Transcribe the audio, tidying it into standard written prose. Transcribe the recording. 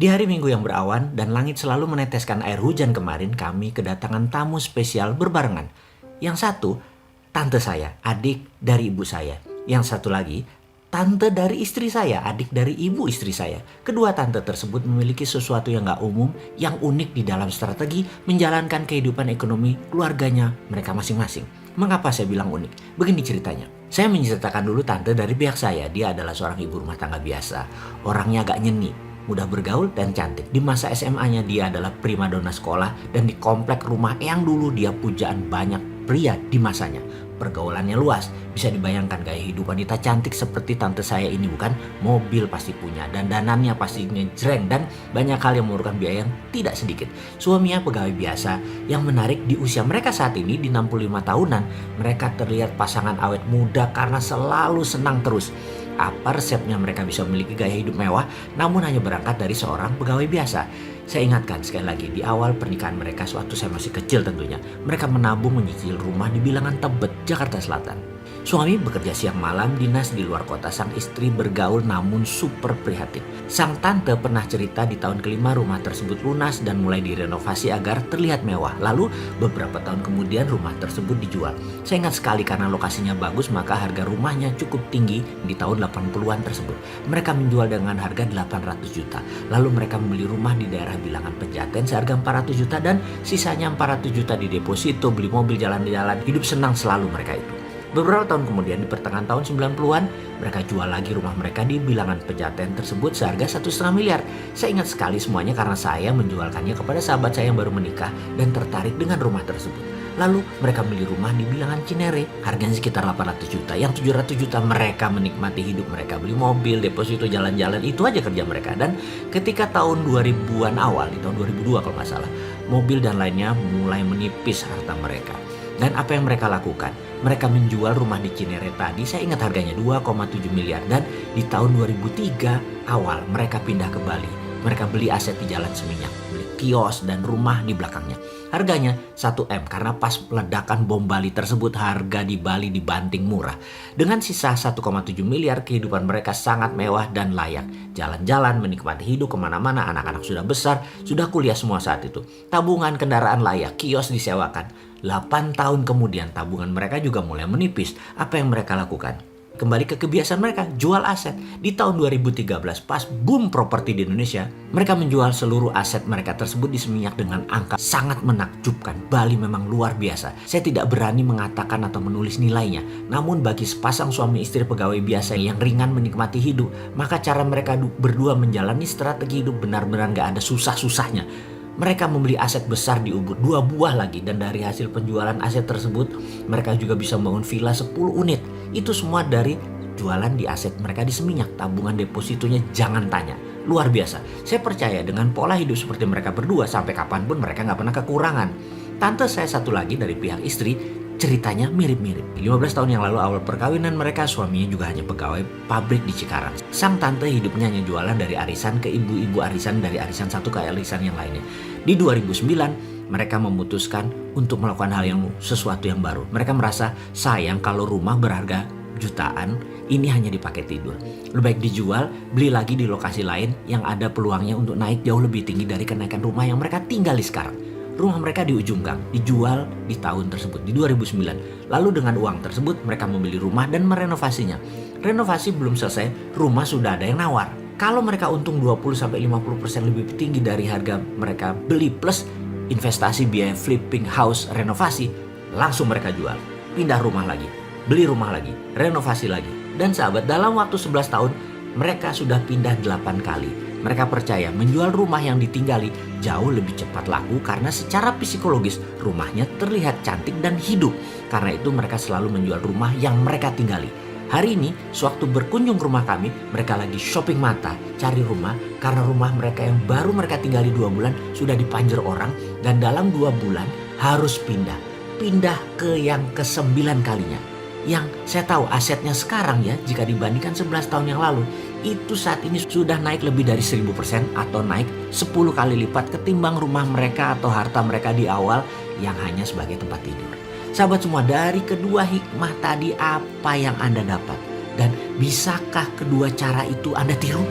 Di hari Minggu yang berawan dan langit selalu meneteskan air hujan kemarin, kami kedatangan tamu spesial berbarengan. Yang satu, tante saya, adik dari ibu saya. Yang satu lagi, tante dari istri saya, adik dari ibu istri saya. Kedua tante tersebut memiliki sesuatu yang gak umum, yang unik di dalam strategi menjalankan kehidupan ekonomi keluarganya mereka masing-masing. Mengapa saya bilang unik? Begini ceritanya. Saya menceritakan dulu tante dari pihak saya. Dia adalah seorang ibu rumah tangga biasa. Orangnya agak nyeni, mudah bergaul dan cantik. Di masa SMA-nya dia adalah primadona sekolah dan di komplek rumah yang dulu dia pujaan banyak pria di masanya. Pergaulannya luas, bisa dibayangkan gaya hidup wanita cantik seperti tante saya ini bukan? Mobil pasti punya, dandanannya pasti ngejreng dan banyak hal yang memerlukan biaya yang tidak sedikit. Suaminya pegawai biasa. Yang menarik di usia mereka saat ini di 65 tahunan, mereka terlihat pasangan awet muda karena selalu senang terus. Apa resepnya mereka bisa memiliki gaya hidup mewah namun hanya berangkat dari seorang pegawai biasa? Saya ingatkan sekali lagi, di awal pernikahan mereka sewaktu saya masih kecil tentunya, mereka menabung menyicil rumah di bilangan Tebet, Jakarta Selatan. Suami bekerja siang malam dinas di luar kota, sang istri bergaul namun super prihatin. Sang tante pernah cerita di tahun kelima rumah tersebut lunas dan mulai direnovasi agar terlihat mewah. Lalu beberapa tahun kemudian rumah tersebut dijual. Saya ingat sekali karena lokasinya bagus maka harga rumahnya cukup tinggi di tahun 80-an tersebut. Mereka menjual dengan harga 800 juta. Lalu mereka membeli rumah di daerah bilangan Pejaten seharga 400 juta dan sisanya 400 juta di deposito, beli mobil jalan-jalan. Hidup senang selalu mereka itu. Beberapa tahun kemudian di pertengahan tahun 90-an, mereka jual lagi rumah mereka di bilangan Pejaten tersebut seharga 1,5 miliar. Saya ingat sekali semuanya karena saya menjualkannya kepada sahabat saya yang baru menikah dan tertarik dengan rumah tersebut. Lalu mereka beli rumah di bilangan Cinere, harganya sekitar 800 juta. Yang 700 juta mereka menikmati hidup mereka, beli mobil, deposito, jalan-jalan, itu aja kerja mereka. Dan ketika tahun 2000-an awal, di tahun 2002 kalau nggak salah, mobil dan lainnya mulai menipis harta mereka. Dan apa yang mereka lakukan? Mereka menjual rumah di Cinere tadi, saya ingat harganya 2,7 miliar. Dan di tahun 2003 awal mereka pindah ke Bali. Mereka beli aset di Jalan Seminyak, beli kios dan rumah di belakangnya. Harganya 1 M karena pas ledakan bom Bali tersebut harga di Bali dibanting murah. Dengan sisa 1,7 miliar kehidupan mereka sangat mewah dan layak. Jalan-jalan, menikmati hidup kemana-mana, anak-anak sudah besar, sudah kuliah semua saat itu. Tabungan kendaraan layak, kios disewakan. 8 tahun kemudian tabungan mereka juga mulai menipis. Apa yang mereka lakukan? Kembali ke kebiasaan mereka, jual aset. Di tahun 2013 pas boom properti di Indonesia, mereka menjual seluruh aset mereka tersebut di Seminyak dengan angka sangat menakjubkan. Bali memang luar biasa. Saya tidak berani mengatakan atau menulis nilainya. Namun bagi sepasang suami istri pegawai biasa yang ringan menikmati hidup, maka cara mereka berdua menjalani strategi hidup benar-benar gak ada susah-susahnya. Mereka membeli aset besar di Ubud, 2 buah lagi, dan dari hasil penjualan aset tersebut mereka juga bisa membangun villa 10 unit. Itu semua dari jualan di aset mereka di Seminyak. Tabungan depositonya jangan tanya, luar biasa. Saya percaya dengan pola hidup seperti mereka berdua sampai kapanpun mereka gak pernah kekurangan. Tante saya satu lagi dari pihak istri, ceritanya mirip-mirip. 15 tahun yang lalu awal perkawinan mereka, suaminya juga hanya pegawai pabrik di Cikarang. Sang tante hidupnya hanya jualan dari arisan ke ibu-ibu arisan, dari arisan satu ke arisan yang lainnya. Di 2009 mereka memutuskan untuk melakukan sesuatu yang baru. Mereka merasa sayang kalau rumah berharga jutaan ini hanya dipakai tidur. Lebih baik dijual, beli lagi di lokasi lain yang ada peluangnya untuk naik jauh lebih tinggi dari kenaikan rumah yang mereka tinggali sekarang. Rumah mereka di ujung gang, dijual di tahun tersebut, di 2009. Lalu dengan uang tersebut mereka membeli rumah dan merenovasinya. Renovasi belum selesai, rumah sudah ada yang nawar. Kalau mereka untung 20-50% lebih tinggi dari harga mereka beli plus investasi biaya flipping house renovasi, langsung mereka jual. Pindah rumah lagi, beli rumah lagi, renovasi lagi. Dan sahabat, dalam waktu 11 tahun mereka sudah pindah 8 kali. Mereka percaya menjual rumah yang ditinggali jauh lebih cepat laku karena secara psikologis rumahnya terlihat cantik dan hidup. Karena itu mereka selalu menjual rumah yang mereka tinggali. Hari ini sewaktu berkunjung ke rumah kami, mereka lagi shopping mata cari rumah karena rumah mereka yang baru mereka tinggali 2 bulan sudah dipanjer orang dan dalam 2 bulan harus pindah ke yang ke-9 kalinya. Yang saya tahu asetnya sekarang ya, jika dibandingkan 11 tahun yang lalu, itu saat ini sudah naik lebih dari 1000% atau naik 10 kali lipat ketimbang rumah mereka atau harta mereka di awal yang hanya sebagai tempat tidur. Sahabat semua, dari kedua hikmah tadi apa yang Anda dapat? Dan bisakah kedua cara itu Anda tiru?